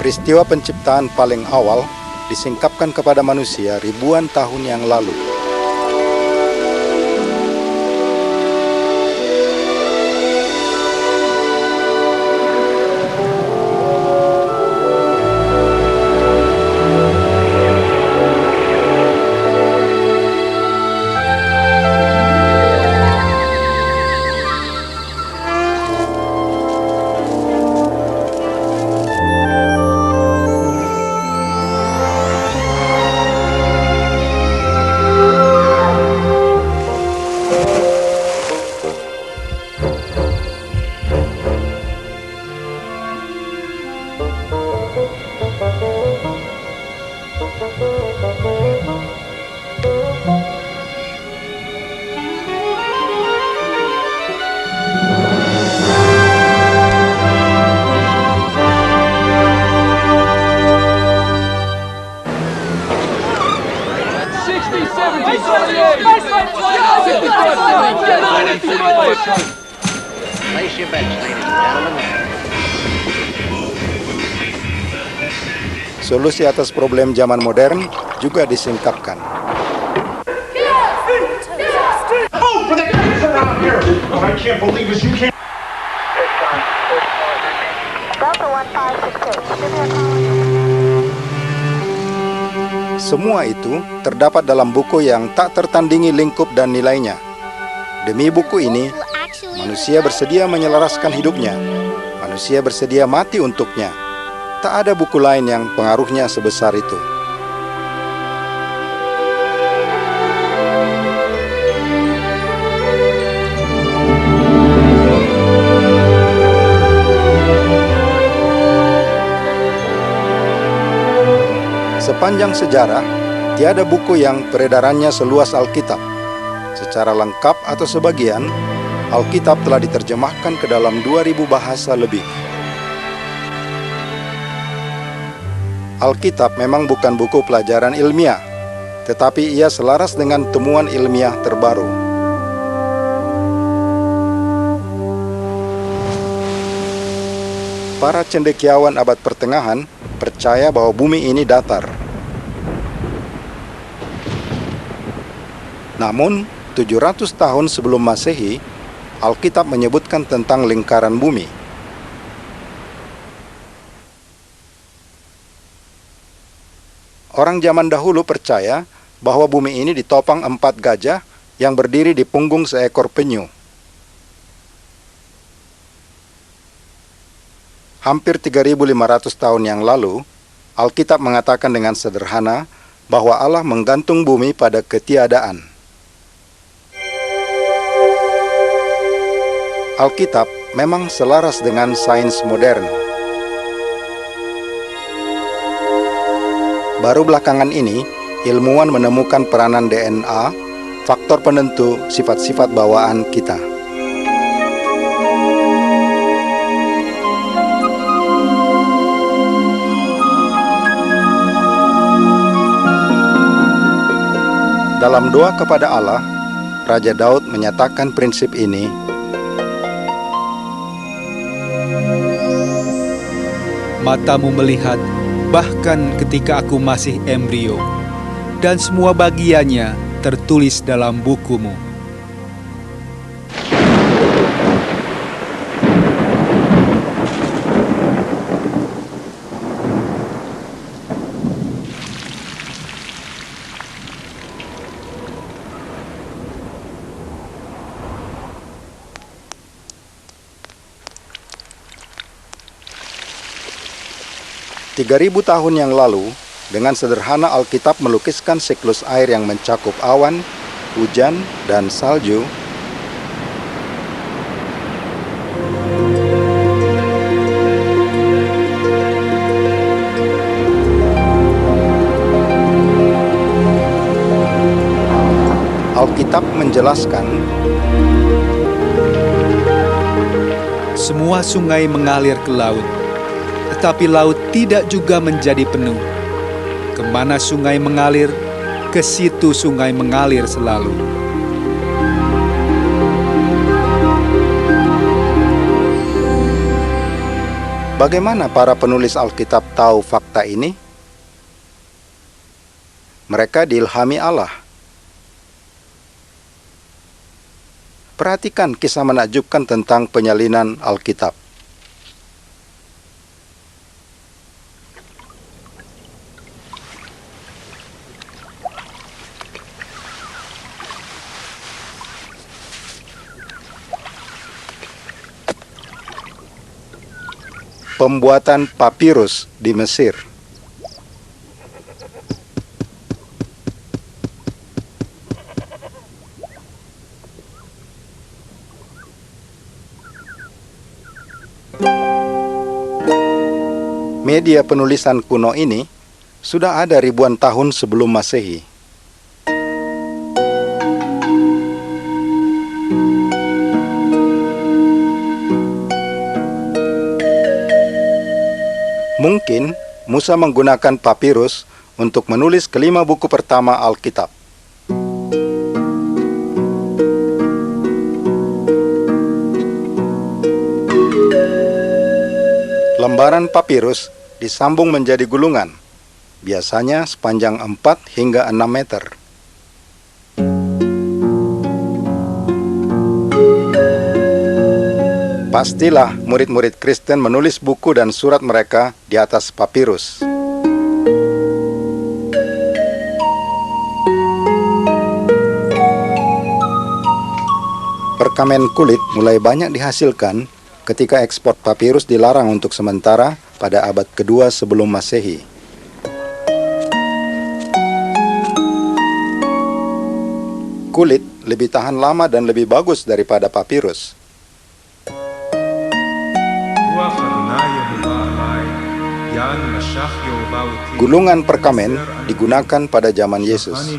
Peristiwa penciptaan paling awal disingkapkan kepada manusia ribuan tahun yang lalu. Place your bets, ladies and gentlemen. Solusi atas problem zaman modern juga disingkapkan. Semua itu terdapat dalam buku yang tak tertandingi lingkup dan nilainya. Demi buku ini, manusia bersedia menyelaraskan hidupnya. Manusia bersedia mati untuknya. Tak ada buku lain yang pengaruhnya sebesar itu. Sepanjang sejarah, tiada buku yang peredarannya seluas Alkitab. Secara lengkap atau sebagian, Alkitab telah diterjemahkan ke dalam 2000 bahasa lebih. Alkitab memang bukan buku pelajaran ilmiah, tetapi ia selaras dengan temuan ilmiah terbaru. Para cendekiawan abad pertengahan percaya bahwa bumi ini datar. Namun, 700 tahun sebelum Masehi, Alkitab menyebutkan tentang lingkaran bumi. Orang zaman dahulu percaya bahwa bumi ini ditopang 4 gajah yang berdiri di punggung seekor penyu. Hampir 3.500 tahun yang lalu, Alkitab mengatakan dengan sederhana bahwa Allah menggantung bumi pada ketiadaan. Alkitab memang selaras dengan sains modern. Baru belakangan ini, ilmuwan menemukan peranan DNA, faktor penentu sifat-sifat bawaan kita. Dalam doa kepada Allah, Raja Daud menyatakan prinsip ini. Matamu melihat bahkan ketika aku masih embrio, dan semua bagiannya tertulis dalam bukumu. Tiga 3.000 tahun yang lalu, dengan sederhana Alkitab melukiskan siklus air yang mencakup awan, hujan, dan salju. Alkitab menjelaskan, semua sungai mengalir ke laut, tetapi laut tidak juga menjadi penuh. Kemana sungai mengalir, ke situ sungai mengalir selalu. Bagaimana para penulis Alkitab tahu fakta ini? Mereka diilhami Allah. Perhatikan kisah menakjubkan tentang penyalinan Alkitab. Pembuatan papirus di Mesir. Media penulisan kuno ini sudah ada ribuan tahun sebelum Masehi. Mungkin Musa menggunakan papirus untuk menulis kelima buku pertama Alkitab. Lembaran papirus disambung menjadi gulungan, biasanya sepanjang 4 hingga 6 meter. Pastilah murid-murid Kristen menulis buku dan surat mereka di atas papirus. Perkamen kulit mulai banyak dihasilkan ketika ekspor papirus dilarang untuk sementara pada abad kedua sebelum Masehi. Kulit lebih tahan lama dan lebih bagus daripada papirus. Gulungan perkamen digunakan pada zaman Yesus.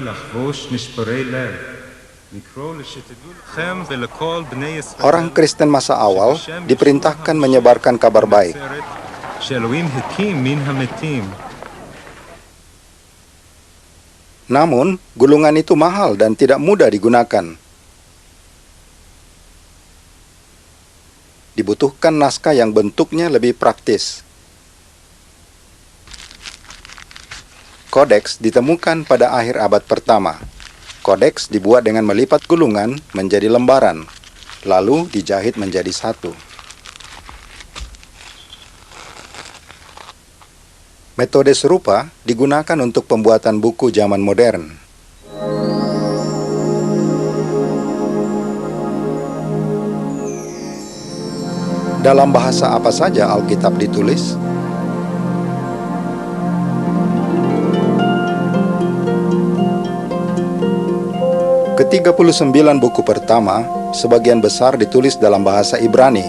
Orang Kristen masa awal diperintahkan menyebarkan kabar baik. Namun, gulungan itu mahal dan tidak mudah digunakan. Dibutuhkan naskah yang bentuknya lebih praktis. Kodeks ditemukan pada akhir abad pertama. Kodeks dibuat dengan melipat gulungan menjadi lembaran, lalu dijahit menjadi satu. Metode serupa digunakan untuk pembuatan buku zaman modern. Dalam bahasa apa saja Alkitab ditulis? Ke-39 buku pertama, sebagian besar ditulis dalam bahasa Ibrani.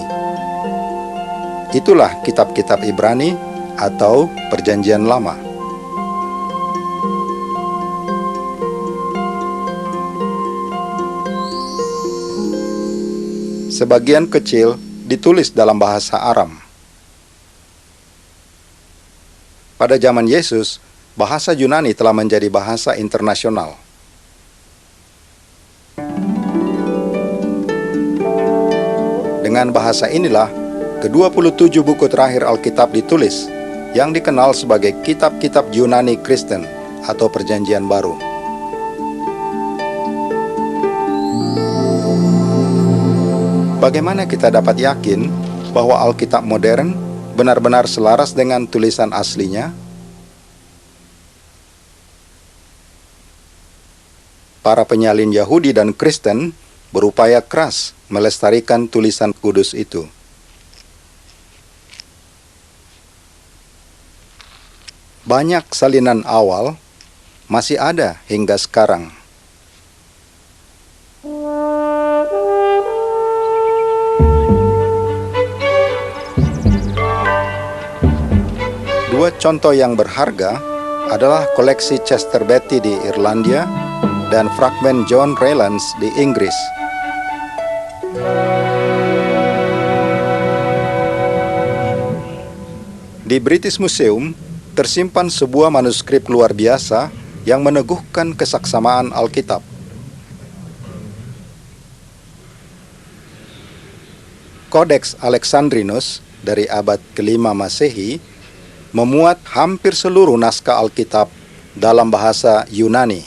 Itulah kitab-kitab Ibrani atau Perjanjian Lama. Sebagian kecil ditulis dalam bahasa Aram. Pada zaman Yesus, bahasa Yunani telah menjadi bahasa internasional. Dengan bahasa inilah, ke-27 buku terakhir Alkitab ditulis, yang dikenal sebagai kitab-kitab Yunani Kristen atau Perjanjian Baru. Bagaimana kita dapat yakin bahwa Alkitab modern benar-benar selaras dengan tulisan aslinya? Para penyalin Yahudi dan Kristen berupaya keras melestarikan tulisan kudus itu. Banyak salinan awal masih ada hingga sekarang. Dua contoh yang berharga adalah koleksi Chester Beatty di Irlandia dan fragmen John Rylands di Inggris. Di British Museum tersimpan sebuah manuskrip luar biasa yang meneguhkan kesaksamaan Alkitab. Codex Alexandrinus dari abad ke-5 Masehi memuat hampir seluruh naskah Alkitab dalam bahasa Yunani.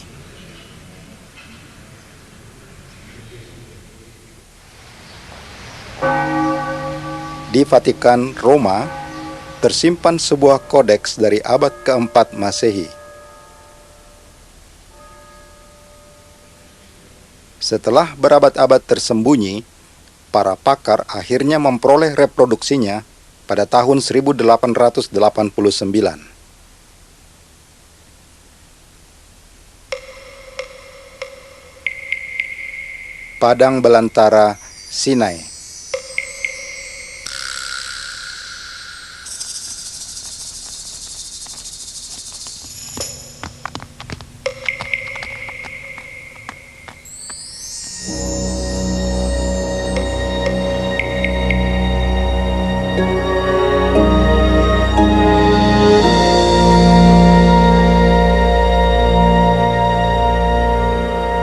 Di Vatikan, Roma, tersimpan sebuah kodeks dari abad ke-4 Masehi. Setelah berabad-abad tersembunyi, para pakar akhirnya memperoleh reproduksinya pada tahun 1889. Padang belantara Sinai.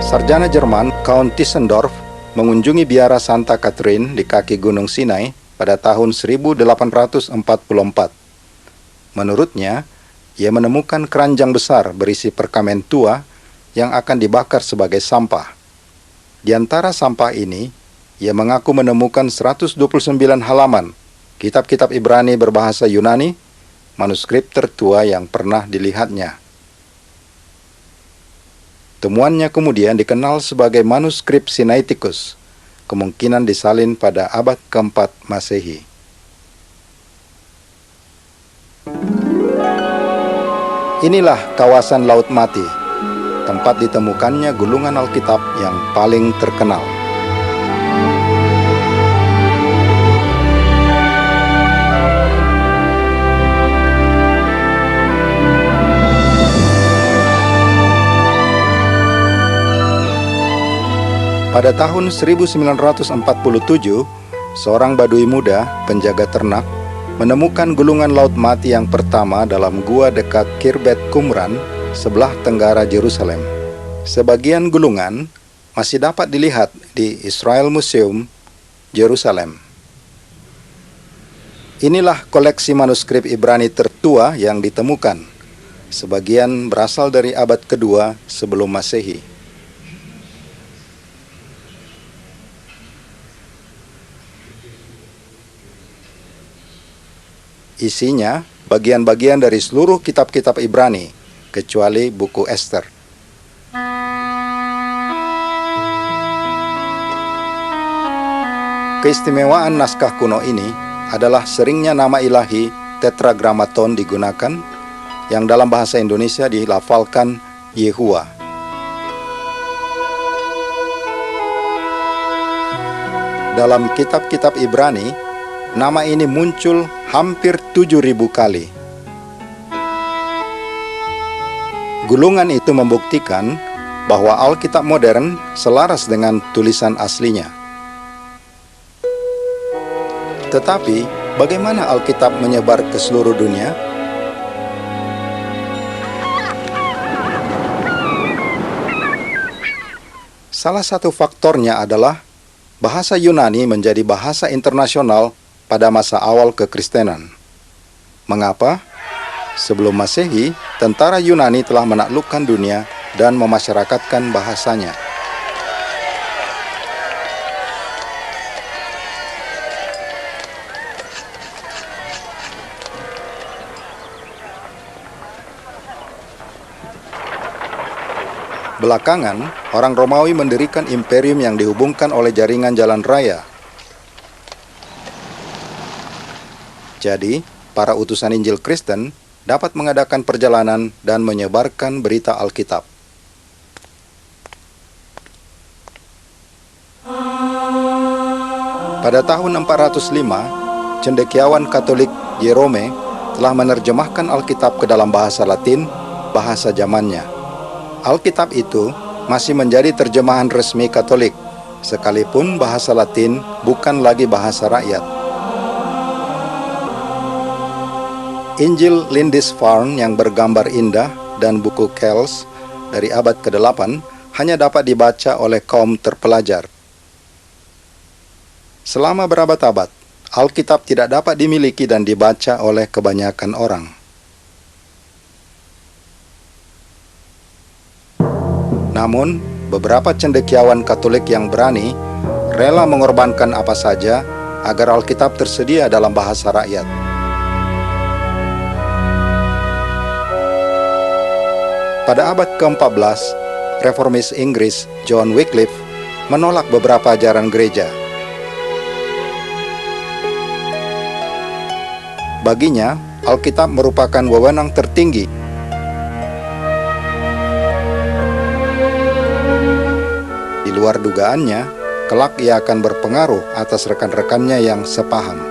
Sarjana Jerman Count Tischendorf mengunjungi biara Santa Catherine di kaki Gunung Sinai pada tahun 1844. Menurutnya, ia menemukan keranjang besar berisi perkamen tua yang akan dibakar sebagai sampah. Di antara sampah ini, ia mengaku menemukan 129 halaman kitab-kitab Ibrani berbahasa Yunani, manuskrip tertua yang pernah dilihatnya. Temuannya kemudian dikenal sebagai manuskrip Sinaiticus, kemungkinan disalin pada abad ke-4 Masehi. Inilah kawasan Laut Mati, tempat ditemukannya gulungan Alkitab yang paling terkenal. Pada tahun 1947, seorang badui muda, penjaga ternak, menemukan gulungan Laut Mati yang pertama dalam gua dekat Khirbet Qumran, sebelah tenggara Yerusalem. Sebagian gulungan masih dapat dilihat di Israel Museum, Yerusalem. Inilah koleksi manuskrip Ibrani tertua yang ditemukan. Sebagian berasal dari abad kedua sebelum Masehi. Isinya bagian-bagian dari seluruh kitab-kitab Ibrani, kecuali buku Ester. Keistimewaan naskah kuno ini adalah seringnya nama ilahi Tetragrammaton digunakan, yang dalam bahasa Indonesia dilafalkan Yehua. Dalam kitab-kitab Ibrani, nama ini muncul hampir 7.000 kali. Gulungan itu membuktikan bahwa Alkitab modern selaras dengan tulisan aslinya. Tetapi, bagaimana Alkitab menyebar ke seluruh dunia? Salah satu faktornya adalah bahasa Yunani menjadi bahasa internasional pada masa awal kekristenan. Mengapa? Sebelum Masehi, tentara Yunani telah menaklukkan dunia dan memasyarakatkan bahasanya. Belakangan, orang Romawi mendirikan imperium yang dihubungkan oleh jaringan jalan raya. Jadi, para utusan Injil Kristen dapat mengadakan perjalanan dan menyebarkan berita Alkitab. Pada tahun 405, cendekiawan Katolik Jerome telah menerjemahkan Alkitab ke dalam bahasa Latin, bahasa zamannya. Alkitab itu masih menjadi terjemahan resmi Katolik, sekalipun bahasa Latin bukan lagi bahasa rakyat. Injil Lindisfarne yang bergambar indah dan buku Kells dari abad ke-8 hanya dapat dibaca oleh kaum terpelajar. Selama berabad-abad, Alkitab tidak dapat dimiliki dan dibaca oleh kebanyakan orang. Namun, beberapa cendekiawan Katolik yang berani rela mengorbankan apa saja agar Alkitab tersedia dalam bahasa rakyat. Pada abad ke-14, reformis Inggris John Wycliffe menolak beberapa ajaran gereja. Baginya, Alkitab merupakan wewenang tertinggi. Di luar dugaannya, kelak ia akan berpengaruh atas rekan-rekannya yang sepaham.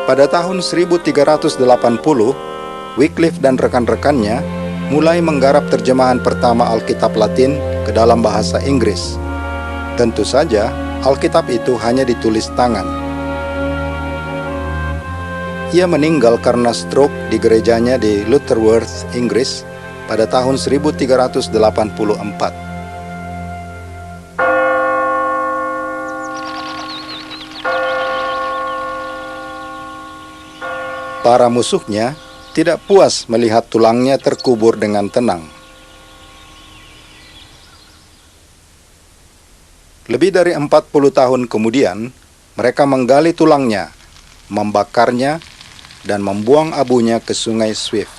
Pada tahun 1380, Wycliffe dan rekan-rekannya mulai menggarap terjemahan pertama Alkitab Latin ke dalam bahasa Inggris. Tentu saja, Alkitab itu hanya ditulis tangan. Ia meninggal karena stroke di gerejanya di Lutterworth, Inggris pada tahun 1384. Para musuhnya tidak puas melihat tulangnya terkubur dengan tenang. Lebih dari 40 tahun kemudian, mereka menggali tulangnya, membakarnya, dan membuang abunya ke sungai Swift.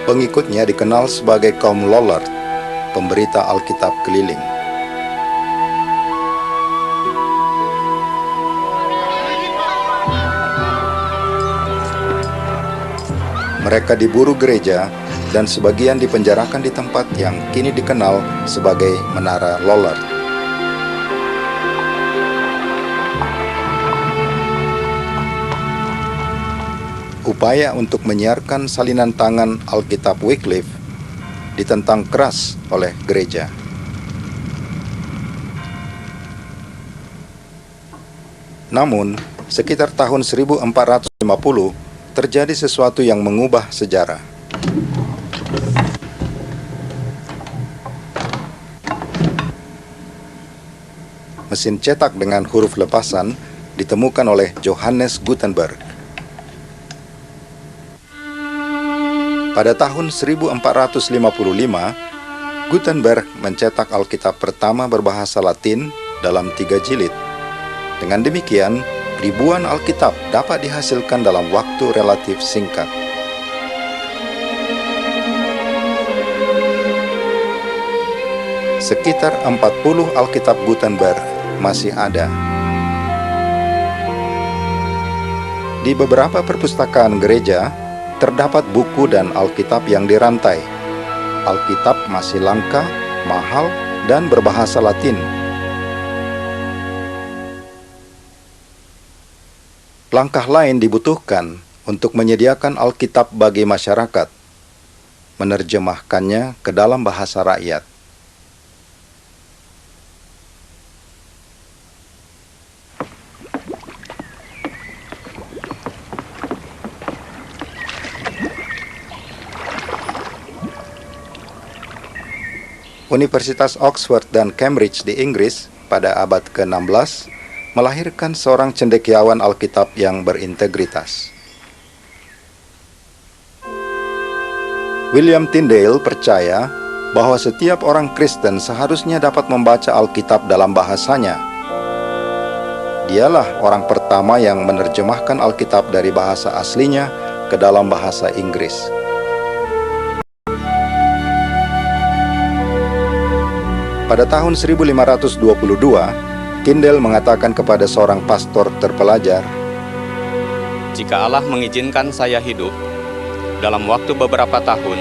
Pengikutnya dikenal sebagai kaum Lollard, pemberita Alkitab keliling. Mereka diburu gereja dan sebagian dipenjarakan di tempat yang kini dikenal sebagai Menara Lollard. Upaya untuk menyiarkan salinan tangan Alkitab Wycliffe ditentang keras oleh gereja. Namun, sekitar tahun 1450 terjadi sesuatu yang mengubah sejarah. Mesin cetak dengan huruf lepasan ditemukan oleh Johannes Gutenberg. Pada tahun 1455, Gutenberg mencetak Alkitab pertama berbahasa Latin dalam 3 jilid. Dengan demikian, ribuan Alkitab dapat dihasilkan dalam waktu relatif singkat. Sekitar 40 Alkitab Gutenberg masih ada. Di beberapa perpustakaan gereja, terdapat buku dan Alkitab yang dirantai. Alkitab masih langka, mahal, dan berbahasa Latin. Langkah lain dibutuhkan untuk menyediakan Alkitab bagi masyarakat, menerjemahkannya ke dalam bahasa rakyat. Universitas Oxford dan Cambridge di Inggris pada abad ke-16 melahirkan seorang cendekiawan Alkitab yang berintegritas. William Tyndale percaya bahwa setiap orang Kristen seharusnya dapat membaca Alkitab dalam bahasanya. Dialah orang pertama yang menerjemahkan Alkitab dari bahasa aslinya ke dalam bahasa Inggris. Pada tahun 1522, Tyndale mengatakan kepada seorang pastor terpelajar, "Jika Allah mengizinkan saya hidup, dalam waktu beberapa tahun,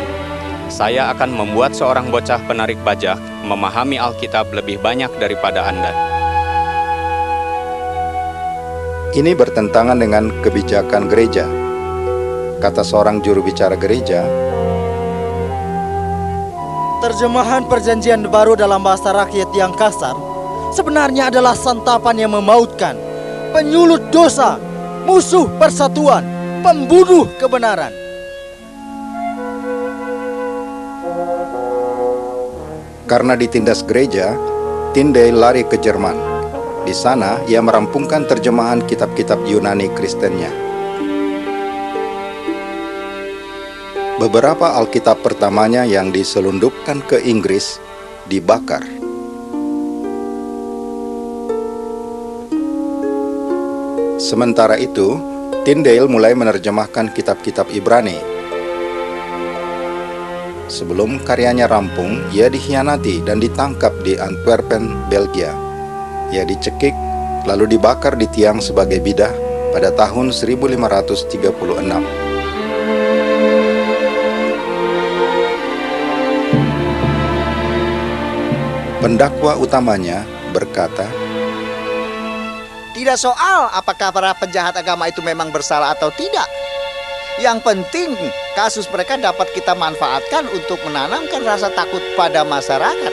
saya akan membuat seorang bocah penarik pajak memahami Alkitab lebih banyak daripada Anda." Ini bertentangan dengan kebijakan gereja. Kata seorang juru bicara gereja, terjemahan perjanjian baru dalam bahasa rakyat yang kasar sebenarnya adalah santapan yang memautkan, penyulut dosa, musuh persatuan, membunuh kebenaran. Karena ditindas gereja, Tyndale lari ke Jerman. Di sana, ia merampungkan terjemahan kitab-kitab Yunani Kristennya. Beberapa Alkitab pertamanya yang diselundupkan ke Inggris dibakar. Sementara itu, Tyndale mulai menerjemahkan kitab-kitab Ibrani. Sebelum karyanya rampung, ia dikhianati dan ditangkap di Antwerpen, Belgia. Ia dicekik, lalu dibakar di tiang sebagai bidah pada tahun 1536. Pendakwa utamanya berkata, Tidak soal apakah para penjahat agama itu memang bersalah atau tidak. Yang penting, kasus mereka dapat kita manfaatkan untuk menanamkan rasa takut pada masyarakat.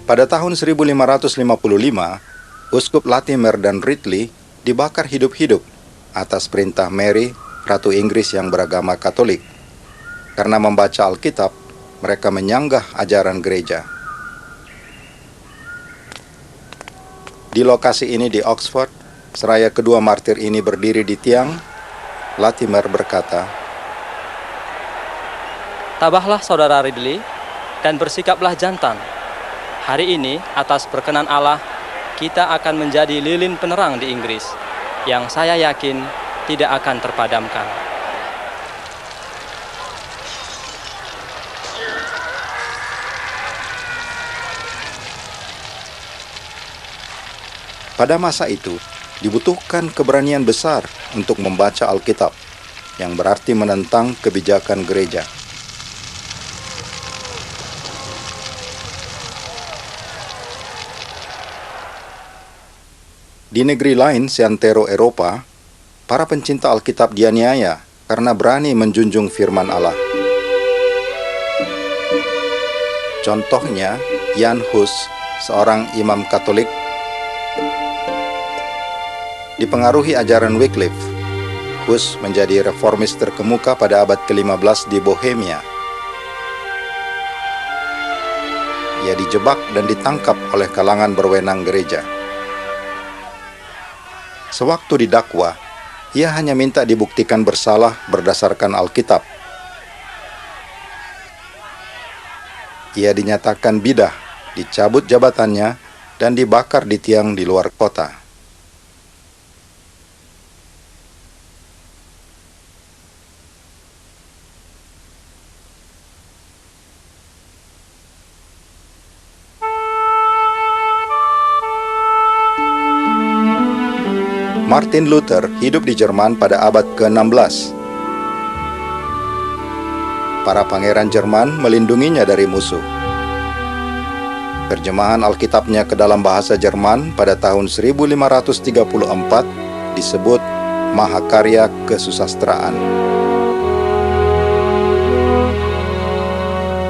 Pada tahun 1555, Uskup Latimer dan Ridley dibakar hidup-hidup atas perintah Mary, Ratu Inggris yang beragama Katolik. Karena membaca Alkitab, mereka menyanggah ajaran gereja. Di lokasi ini di Oxford, seraya kedua martir ini berdiri di tiang, Latimer berkata, Tabahlah saudara Ridley dan bersikaplah jantan. Hari ini, atas perkenan Allah, kita akan menjadi lilin penerang di Inggris, yang saya yakin tidak akan terpadamkan. pada masa itu, dibutuhkan keberanian besar untuk membaca Alkitab, yang berarti menentang kebijakan gereja. Di negeri lain seantero Eropa, para pencinta Alkitab dianiaya karena berani menjunjung firman Allah. Contohnya, Jan Hus, seorang imam Katolik, dipengaruhi ajaran Wycliffe. Hus menjadi reformis terkemuka pada abad ke-15 di Bohemia. Ia dijebak dan ditangkap oleh kalangan berwenang gereja. Sewaktu didakwa, ia hanya minta dibuktikan bersalah berdasarkan Alkitab. Ia dinyatakan bidah, dicabut jabatannya, dan dibakar di tiang di luar kota. Martin Luther hidup di Jerman pada abad ke-16. Para pangeran Jerman melindunginya dari musuh. Terjemahan Alkitabnya ke dalam bahasa Jerman pada tahun 1534 disebut Mahakarya Kesusastraan.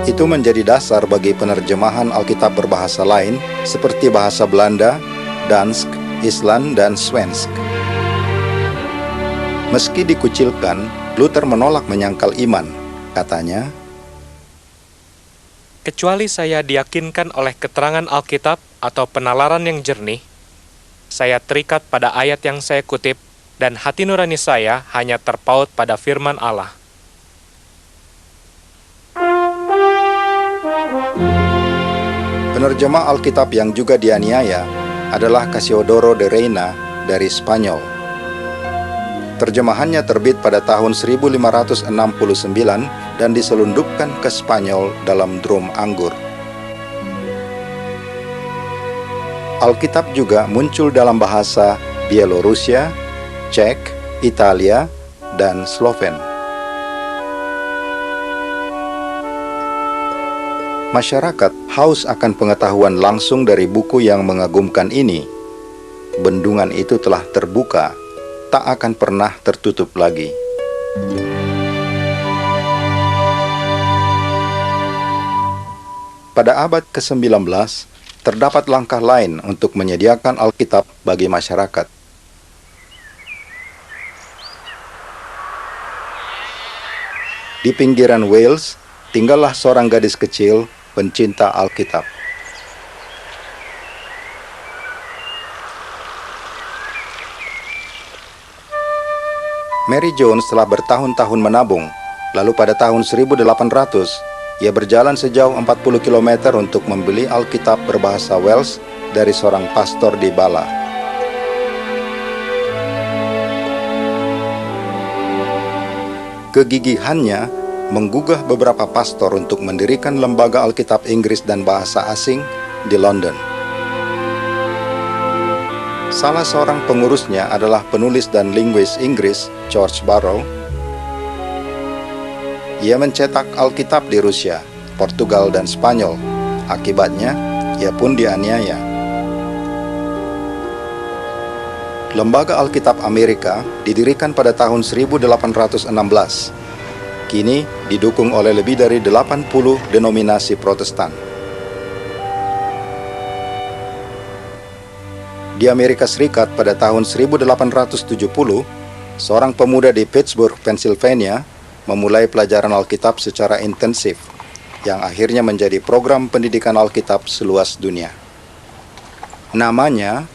Itu menjadi dasar bagi penerjemahan Alkitab berbahasa lain seperti bahasa Belanda, Dansk, Island, dan Swensk. Meski dikucilkan, Luther menolak menyangkal iman. Katanya, kecuali saya diyakinkan oleh keterangan Alkitab atau penalaran yang jernih, saya terikat pada ayat yang saya kutip, dan hati nurani saya hanya terpaut pada firman Allah. penerjemah Alkitab yang juga dianiaya adalah Casiodoro de Reina dari Spanyol. Terjemahannya terbit pada tahun 1569 dan diselundupkan ke Spanyol dalam drum anggur. Alkitab juga muncul dalam bahasa Bielorusia, Czech, Italia, dan Sloven. Masyarakat haus akan pengetahuan langsung dari buku yang mengagumkan ini. Bendungan itu telah terbuka, tak akan pernah tertutup lagi. Pada abad ke-19, terdapat langkah lain untuk menyediakan Alkitab bagi masyarakat. Di pinggiran Wales, tinggallah seorang gadis kecil pencinta Alkitab. Mary Jones telah bertahun-tahun menabung, lalu pada tahun 1800, ia berjalan sejauh 40 km untuk membeli Alkitab berbahasa Wales dari seorang pastor di Bala. Kegigihannya menggugah beberapa pastor untuk mendirikan lembaga Alkitab Inggris dan bahasa asing di London. Salah seorang pengurusnya adalah penulis dan linguis Inggris George Barrow. Ia mencetak Alkitab di Rusia, Portugal, dan Spanyol. Akibatnya, ia pun dianiaya. Lembaga Alkitab Amerika didirikan pada tahun 1816. Kini didukung oleh lebih dari 80 denominasi Protestan. Di Amerika Serikat pada tahun 1870, seorang pemuda di Pittsburgh, Pennsylvania, memulai pelajaran Alkitab secara intensif, yang akhirnya menjadi program pendidikan Alkitab seluas dunia. Namanya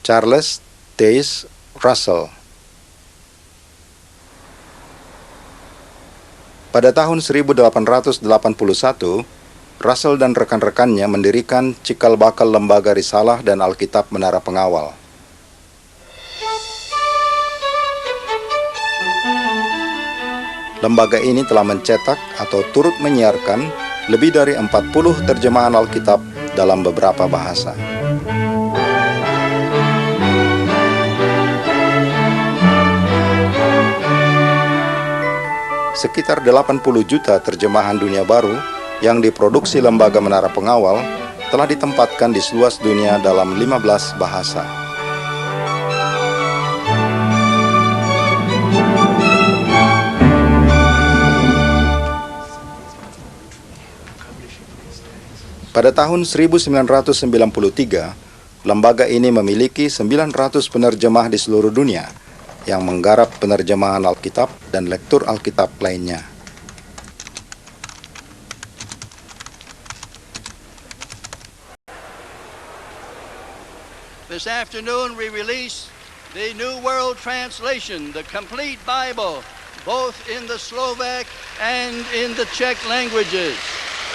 Charles Taze Russell. Pada tahun 1881, Russell dan rekan-rekannya mendirikan cikal bakal lembaga Risalah dan Alkitab Menara Pengawal. Lembaga ini telah mencetak atau turut menyiarkan lebih dari 40 terjemahan Alkitab dalam beberapa bahasa. Sekitar 80 juta terjemahan Dunia Baru yang diproduksi Lembaga Menara Pengawal telah ditempatkan di seluas dunia dalam 15 bahasa. Pada tahun 1993, lembaga ini memiliki 900 penerjemah di seluruh dunia yang menggarap penerjemahan Alkitab dan lektur Alkitab lainnya. This afternoon we release the New World Translation, the complete Bible, both in the Slovak and in the Czech languages.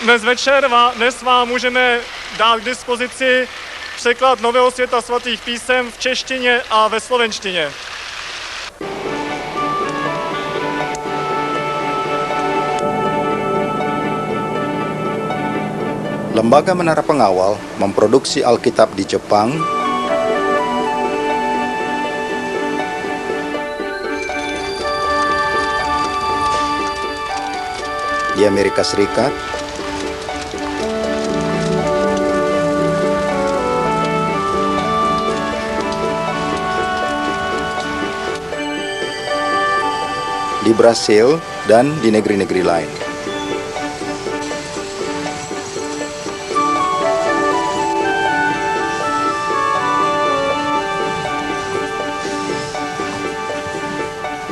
Dnes vám můžeme dát k dispozici překlad Nového světa svatých písem v češtině a ve slovenštině. Lembaga Menara Pengawal memproduksi Alkitab di Jepang, di Amerika Serikat, di Brasil, dan di negeri-negeri lain.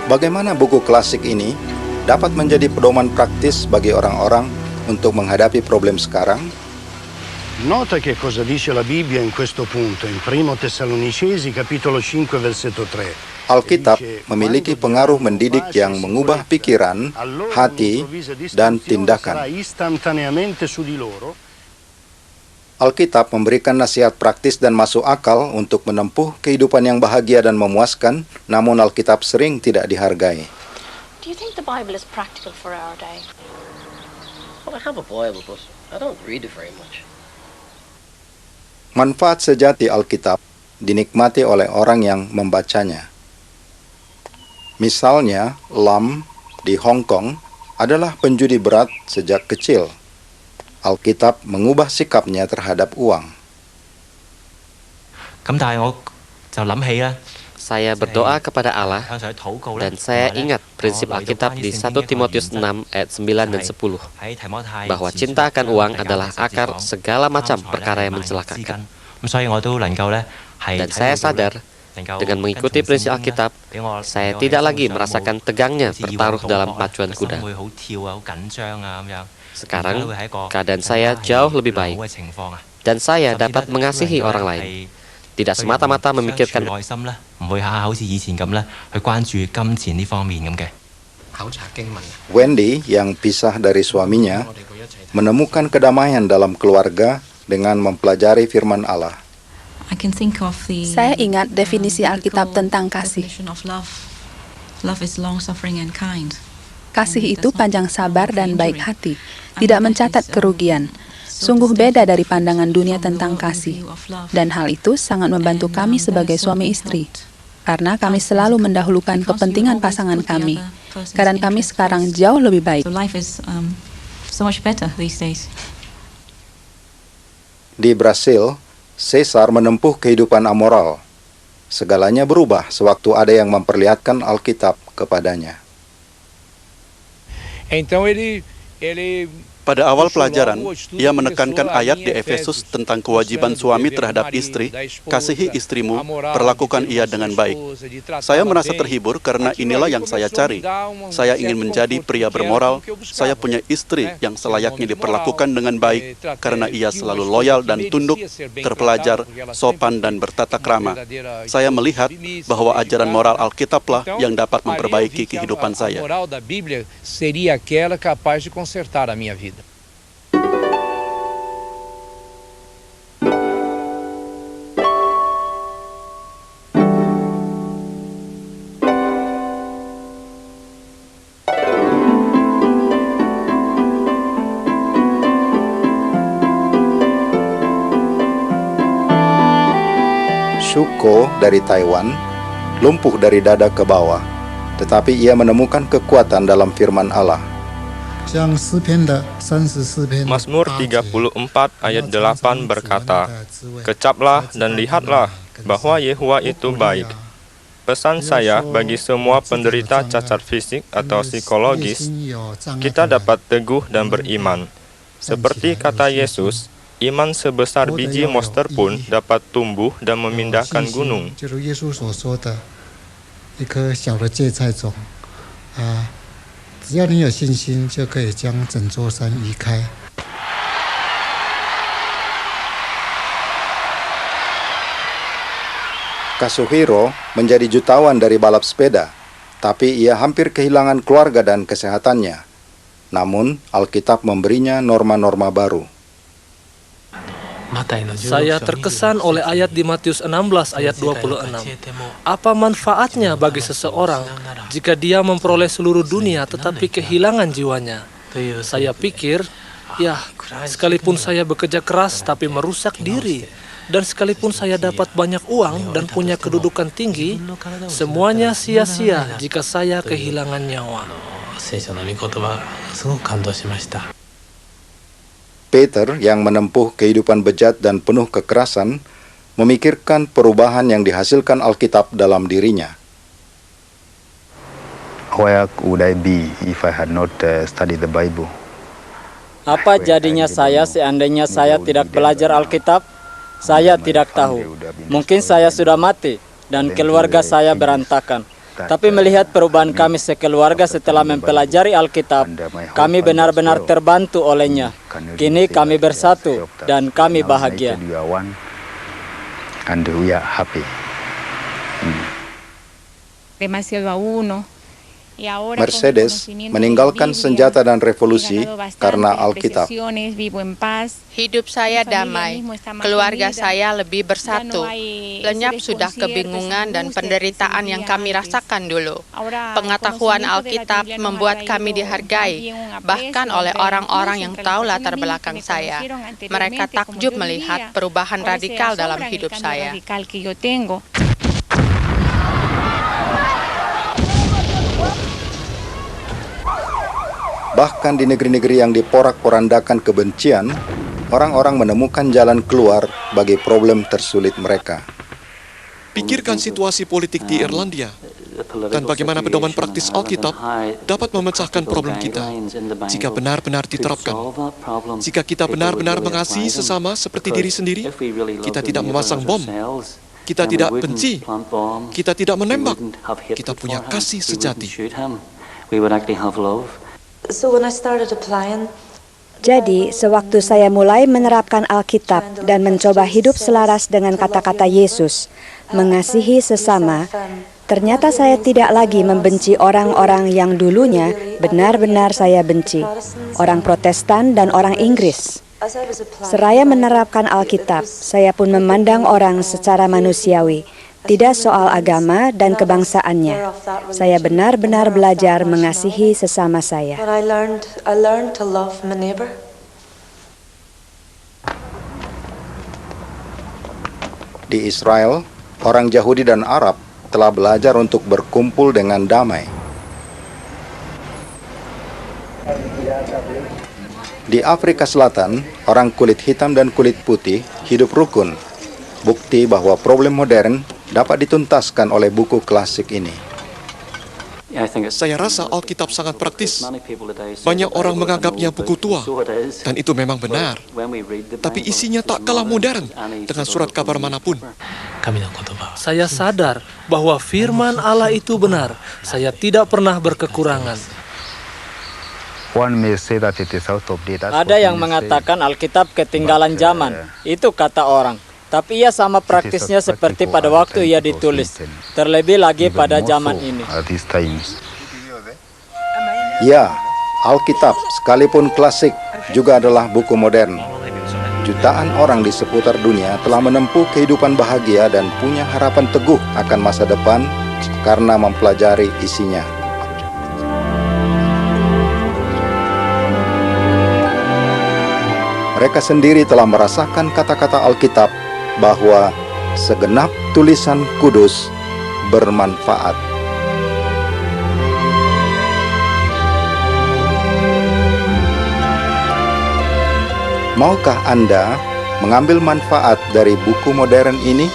Bagaimana buku klasik ini dapat menjadi pedoman praktis bagi orang-orang untuk menghadapi problem sekarang? Nota che cosa dice la Bibbia in questo punto, in 1 Tessalonicesi capitolo 5 versetto 3. Alkitab memiliki pengaruh mendidik yang mengubah pikiran, hati, dan tindakan. Alkitab memberikan nasihat praktis dan masuk akal untuk menempuh kehidupan yang bahagia dan memuaskan, namun Alkitab sering tidak dihargai. Do you think the Bible is practical for our day? Well, I have a Bible, but I don't read it very much. Manfaat sejati Alkitab dinikmati oleh orang yang membacanya. Misalnya, Lam di Hong Kong adalah penjudi berat sejak kecil. Alkitab mengubah sikapnya terhadap uang. 咁但係我就諗起啦， Saya berdoa kepada Allah dan saya ingat prinsip Alkitab di 1 Timotius 6 ayat 9 dan 10 bahwa cinta akan uang adalah akar segala macam perkara yang mencelakakan. Dan saya sadar dengan mengikuti prinsip Alkitab, saya tidak lagi merasakan tegangnya bertaruh dalam pacuan kuda. Sekarang, keadaan saya jauh lebih baik, dan saya dapat mengasihi orang lain. Tidak semata-mata memikirkan Wendy yang pisah dari suaminya menemukan kedamaian dalam keluarga dengan mempelajari firman Allah. Saya ingat definisi Alkitab tentang kasih. Kasih itu panjang sabar dan baik hati, tidak mencatat kerugian. Sungguh beda dari pandangan dunia tentang kasih. Dan hal itu sangat membantu kami sebagai suami istri. Karena kami selalu mendahulukan kepentingan pasangan kami. Keadaan kami sekarang jauh lebih baik. Di Brasil, Caesar menempuh kehidupan amoral. Segalanya berubah sewaktu ada yang memperlihatkan Alkitab kepadanya. Pada awal pelajaran, ia menekankan ayat di Efesus tentang kewajiban suami terhadap istri, kasihi istrimu, perlakukan ia dengan baik. Saya merasa terhibur karena inilah yang saya cari. Saya ingin menjadi pria bermoral, saya punya istri yang selayaknya diperlakukan dengan baik karena ia selalu loyal dan tunduk, terpelajar, sopan dan bertata krama. Saya melihat bahwa ajaran moral Alkitablah yang dapat memperbaiki kehidupan saya. Shuko dari Taiwan lumpuh dari dada ke bawah, tetapi ia menemukan kekuatan dalam firman Allah. Mazmur 34 ayat 8 berkata, "Kecaplah dan lihatlah bahwa Yehuwa itu baik." Pesan saya bagi semua penderita cacat fisik atau psikologis, kita dapat teguh dan beriman. Seperti kata Yesus, iman sebesar biji monster pun dapat tumbuh dan memindahkan gunung. Kazuhiro menjadi jutawan dari balap sepeda, tapi ia hampir kehilangan keluarga dan kesehatannya. Namun, Alkitab memberinya norma-norma baru. Saya terkesan oleh ayat di Matius 16 ayat 26. Apa manfaatnya bagi seseorang jika dia memperoleh seluruh dunia tetapi kehilangan jiwanya? Saya pikir, ya, sekalipun saya bekerja keras tapi merusak diri, dan sekalipun saya dapat banyak uang dan punya kedudukan tinggi, semuanya sia-sia jika saya kehilangan nyawa. Peter yang menempuh kehidupan bejat dan penuh kekerasan memikirkan perubahan yang dihasilkan Alkitab dalam dirinya. Where would I be if I had not studied the Bible? Apa jadinya saya seandainya saya tidak belajar Alkitab? Saya tidak tahu. Mungkin saya sudah mati dan keluarga saya berantakan. Tapi melihat perubahan kami sekeluarga setelah mempelajari Alkitab, kami benar-benar terbantu olehnya. Kini kami bersatu dan kami bahagia. And we are happy. Mercedes meninggalkan senjata dan revolusi karena Alkitab. Hidup saya damai, keluarga saya lebih bersatu. Lenyap sudah kebingungan dan penderitaan yang kami rasakan dulu. Pengetahuan Alkitab membuat kami dihargai, bahkan oleh orang-orang yang tahu latar belakang saya. Mereka takjub melihat perubahan radikal dalam hidup saya. Bahkan di negeri-negeri yang diporak-porandakan kebencian, orang-orang menemukan jalan keluar bagi problem tersulit mereka. Pikirkan situasi politik di Irlandia dan bagaimana pedoman praktis Alkitab dapat memecahkan problem kita jika benar-benar diterapkan. Jika kita benar-benar mengasihi sesama seperti diri sendiri, kita tidak memasang bom, kita tidak benci, kita tidak menembak, kita punya kasih sejati. Jadi, sewaktu saya mulai menerapkan Alkitab dan mencoba hidup selaras dengan kata-kata Yesus, mengasihi sesama, ternyata saya tidak lagi membenci orang-orang yang dulunya benar-benar saya benci, orang Protestan dan orang Inggris. Seraya menerapkan Alkitab, saya pun memandang orang secara manusiawi, tidak soal agama dan kebangsaannya. Saya benar-benar belajar mengasihi sesama saya. Di Israel, orang Yahudi dan Arab telah belajar untuk berkumpul dengan damai. Di Afrika Selatan, orang kulit hitam dan kulit putih hidup rukun. Bukti bahwa problem modern dapat dituntaskan oleh buku klasik ini. Saya rasa Alkitab sangat praktis. Banyak orang menganggapnya buku tua, dan itu memang benar. Tapi isinya tak kalah modern dengan surat kabar manapun. Saya sadar bahwa firman Allah itu benar. Saya tidak pernah berkekurangan. Ada yang mengatakan Alkitab ketinggalan zaman. Itu kata orang. Tapi ia sama praktisnya seperti pada waktu ia ditulis, terlebih lagi pada zaman ini. Ya, Alkitab sekalipun klasik juga adalah buku modern. Jutaan orang di seputar dunia telah menempuh kehidupan bahagia dan punya harapan teguh akan masa depan karena mempelajari isinya. Mereka sendiri telah merasakan kata-kata Alkitab bahwa segenap tulisan kudus bermanfaat. Maukah Anda mengambil manfaat dari buku modern ini?